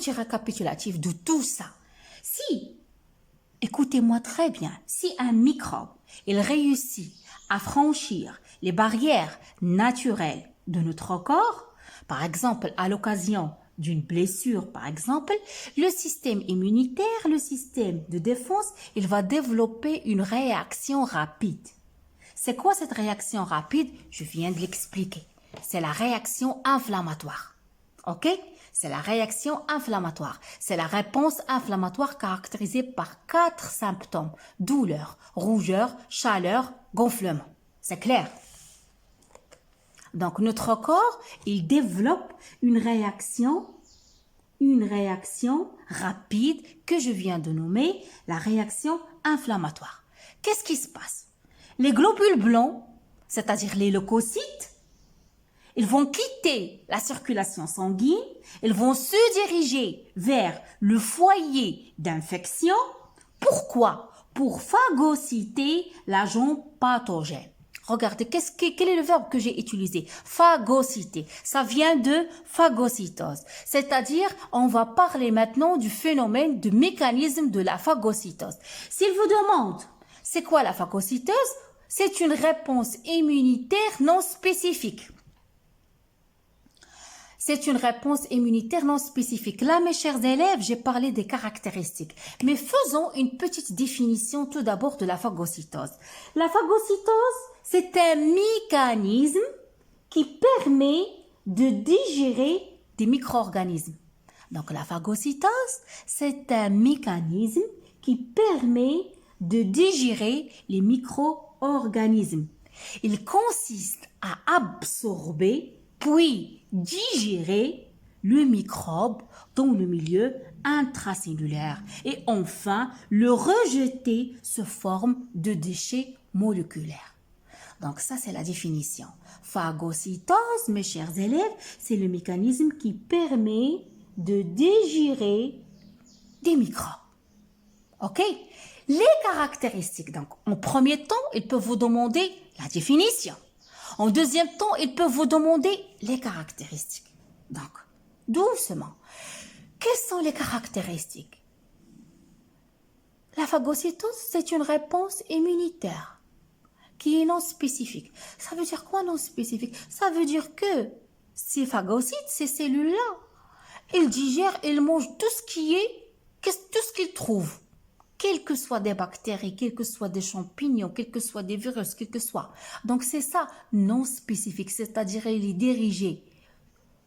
petit récapitulatif de tout ça. Si, écoutez-moi très bien, si un microbe, il réussit à franchir les barrières naturelles de notre corps, par exemple à l'occasion d'une blessure, par exemple, le système immunitaire, le système de défense, il va développer une réaction rapide. C'est quoi cette réaction rapide? Je viens de l'expliquer. C'est la réaction inflammatoire. OK? C'est la réaction inflammatoire. C'est la réponse inflammatoire caractérisée par 4 symptômes. Douleur, rougeur, chaleur, gonflement. C'est clair? Donc, notre corps, il développe une réaction rapide que je viens de nommer la réaction inflammatoire. Qu'est-ce qui se passe? Les globules blancs, c'est-à-dire les leucocytes, ils vont quitter la circulation sanguine, ils vont se diriger vers le foyer d'infection. Pourquoi? Pour phagocyter l'agent pathogène. Regardez, quel est le verbe que j'ai utilisé? Phagocyter. Ça vient de phagocytose. C'est-à-dire, on va parler maintenant du phénomène, du mécanisme de la phagocytose. S'il vous demande, c'est quoi la phagocytose? C'est une réponse immunitaire non spécifique. C'est une réponse immunitaire non spécifique. Là, mes chers élèves, j'ai parlé des caractéristiques. Mais faisons une petite définition tout d'abord de la phagocytose. La phagocytose, c'est un mécanisme qui permet de digérer des micro-organismes. Donc, la phagocytose, c'est un mécanisme qui permet de digérer les micro-organismes. Il consiste à absorber puis digérer le microbe dans le milieu intracellulaire et enfin le rejeter sous forme de déchets moléculaires. Donc ça, c'est la définition. Phagocytose, mes chers élèves, c'est le mécanisme qui permet de digérer des microbes. OK? Les caractéristiques, donc en premier temps, il peut vous demander la définition. En deuxième temps, il peut vous demander les caractéristiques. Donc, doucement. Quelles sont les caractéristiques? La phagocytose, c'est une réponse immunitaire qui est non spécifique. Ça veut dire quoi non spécifique? Ça veut dire que ces phagocytes, ces cellules-là, ils digèrent, ils mangent tout ce qu'ils trouvent. Quelles que soient des bactéries, quels que soient des champignons, quels que soient des virus, quel que soit. Donc, c'est ça, non spécifique, c'est-à-dire il est dirigé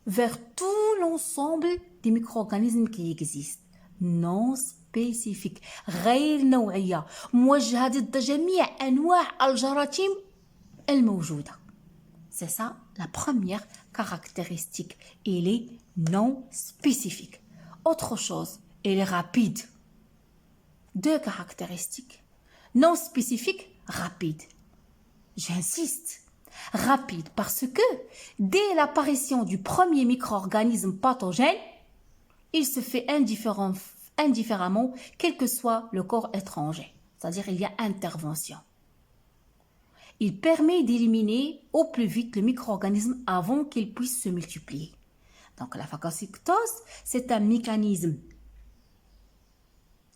vers tout l'ensemble des micro-organismes qui existent. Non spécifique. غير نوعية. موجهة ضد جميع أنواع الجراثيم الموجودة. C'est ça, la première caractéristique. Il est non spécifique. Autre chose, il est rapide. Deux caractéristiques. Non spécifique, rapide. J'insiste, rapide parce que dès l'apparition du premier micro-organisme pathogène, il se fait indifféremment quel que soit le corps étranger. C'est-à-dire il y a intervention. Il permet d'éliminer au plus vite le micro-organisme avant qu'il puisse se multiplier. Donc la phagocytose, c'est un mécanisme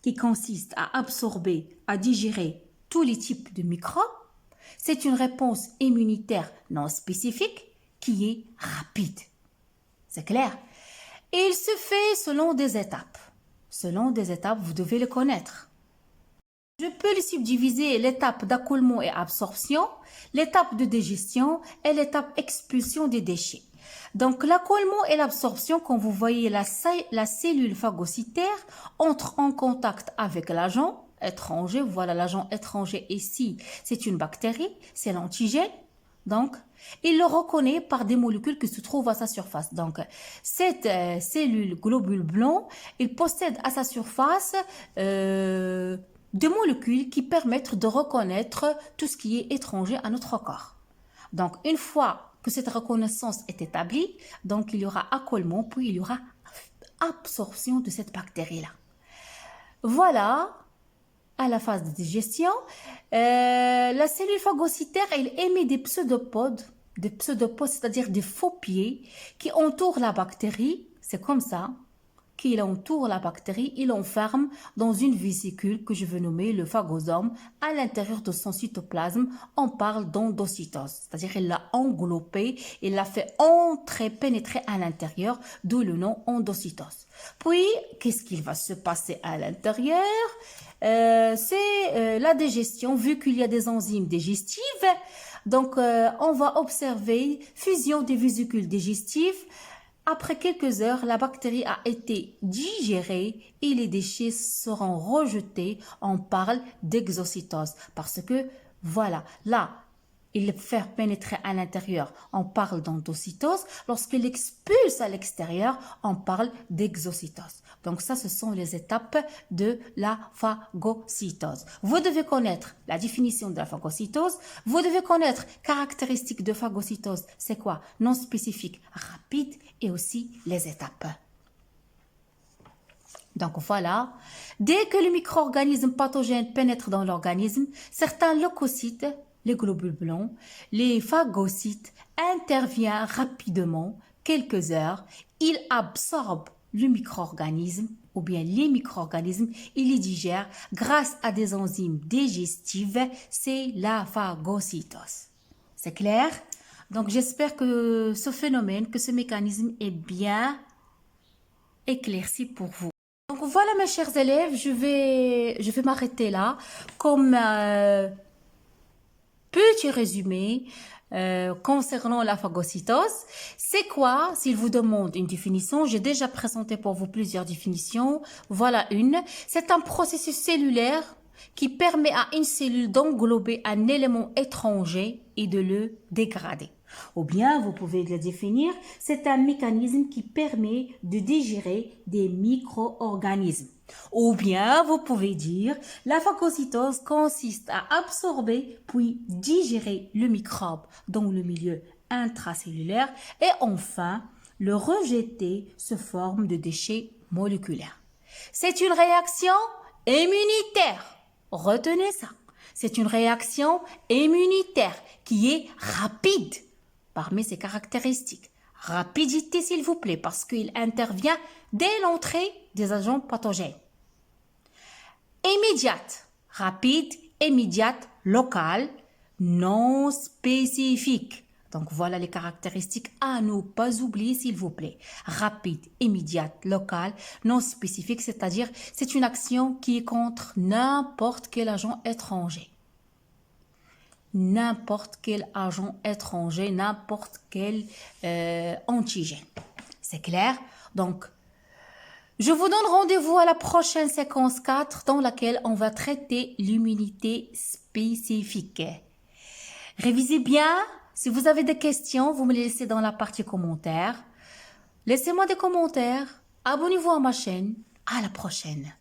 qui consiste à absorber, à digérer tous les types de microbes. C'est une réponse immunitaire non spécifique qui est rapide. C'est clair? Et il se fait selon des étapes. Selon des étapes, vous devez les connaître. Je peux les subdiviser l'étape d'accoulement et absorption, l'étape de digestion et l'étape expulsion des déchets. Donc, l'accoulement et l'absorption, quand vous voyez la cellule phagocytaire entre en contact avec l'agent étranger. Voilà l'agent étranger ici, c'est une bactérie, c'est l'antigène. Donc, il le reconnaît par des molécules qui se trouvent à sa surface. Donc, cette cellule globule blanc, il possède à sa surface des molécules qui permettent de reconnaître tout ce qui est étranger à notre corps. Donc, une fois que cette reconnaissance est établie, donc il y aura accoulement, puis il y aura absorption de cette bactérie-là. Voilà, à la phase de digestion, la cellule phagocytaire, elle émet des pseudopodes, c'est-à-dire des faux pieds qui entourent la bactérie, c'est comme ça. qui entoure la bactérie, il l'enferme dans une vésicule que je vais nommer le phagosome. À l'intérieur de son cytoplasme, on parle d'endocytose, c'est-à-dire il l'a englobé, il l'a fait entrer, pénétrer à l'intérieur, d'où le nom endocytose. Puis, qu'est-ce qu'il va se passer à l'intérieur? C'est la digestion, vu qu'il y a des enzymes digestives. Donc, on va observer fusion des vésicules digestives. Après quelques heures, la bactérie a été digérée et les déchets seront rejetés. On parle d'exocytose parce que, voilà, là, il fait pénétrer à l'intérieur, on parle d'endocytose. Lorsqu'il expulse à l'extérieur, on parle d'exocytose. Donc ça, ce sont les étapes de la phagocytose. Vous devez connaître la définition de la phagocytose. Vous devez connaître caractéristiques de phagocytose. C'est quoi? Non spécifique, rapide et aussi les étapes. Donc voilà, dès que le micro-organisme pathogène pénètre dans l'organisme, certains leucocytes, les globules blancs, les phagocytes interviennent rapidement, quelques heures, ils absorbent le micro-organisme ou bien les micro-organismes, ils les digèrent grâce à des enzymes digestives, c'est la phagocytose. C'est clair? Donc j'espère que ce phénomène, que ce mécanisme est bien éclairci pour vous. Donc voilà mes chers élèves, je vais m'arrêter là comme petit résumé concernant la phagocytose. C'est quoi? S'il vous demande une définition, j'ai déjà présenté pour vous plusieurs définitions. Voilà une. C'est un processus cellulaire qui permet à une cellule d'englober un élément étranger et de le dégrader. Ou bien, vous pouvez le définir, c'est un mécanisme qui permet de digérer des micro-organismes. Ou bien, vous pouvez dire, la phagocytose consiste à absorber puis digérer le microbe dans le milieu intracellulaire et enfin, le rejeter sous forme de déchets moléculaires. C'est une réaction immunitaire. Retenez ça. C'est une réaction immunitaire qui est rapide. Parmi ses caractéristiques, rapidité s'il vous plaît, parce qu'il intervient dès l'entrée des agents pathogènes. Immédiate, rapide, immédiate, locale, non spécifique. Donc voilà les caractéristiques à ne pas oublier s'il vous plaît. Rapide, immédiate, locale, non spécifique, c'est-à-dire c'est une action qui est contre n'importe quel agent étranger. N'importe quel agent étranger, n'importe quel antigène. C'est clair? Donc, je vous donne rendez-vous à la prochaine séquence 4 dans laquelle on va traiter l'immunité spécifique. Révisez bien. Si vous avez des questions, vous me les laissez dans la partie commentaires. Laissez-moi des commentaires. Abonnez-vous à ma chaîne. À la prochaine.